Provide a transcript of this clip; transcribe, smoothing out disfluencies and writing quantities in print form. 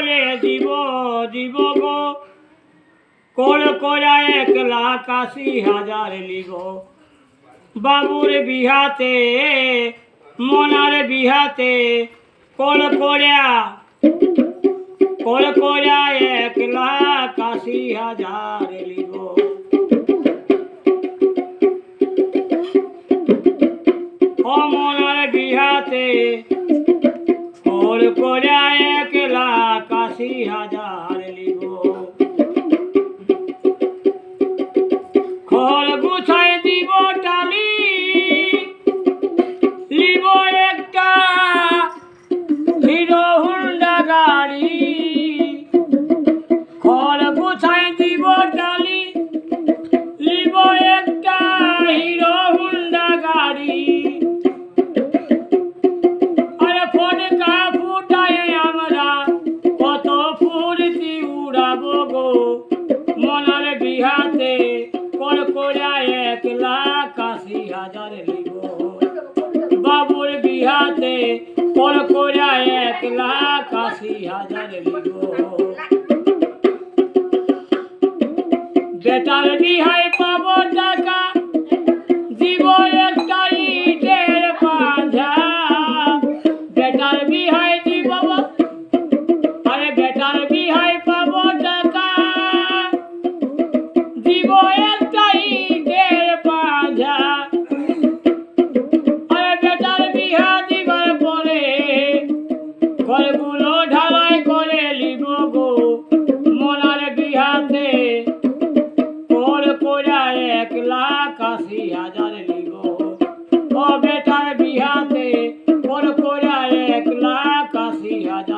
করে দিব দিব গো কল করা 1,80,000 লিব বাবুর বিহাতে মনার বিহাতে কল করা 1,80,000 লিব ও মনার বিহাতে কল করা 1,80,000 লিব খড় গুছাই দিব টালি লিব একটা হিরো হুন্ডা গাড়ি খড় গুছাই দিব টালি লিব একটা হিরো হুন্ডা গাড়ি আরে ফটকা ফুটায় আমরা কত ফুর্তি উড়াবো গো মনার বিহাতে কল করা 1,80,000 লিব বাবুর বিহাতে কল করা 1,80,000 লিব বেটার বিহায় পাবো টাকা দিব একটা ইটের পাঁজা বেটার বিহায় দিব আরে বেটার বিহায় পাবো টাকা দিব একটা ইটের পাঁজা আরে বেটার বিহা দিবার পরে ঘরগুলো ঢালাই করে লিব গো মনার বিহাতে কল করা 1,80,000 লিব ও বেটার বিহাতে কল করা 1,80,000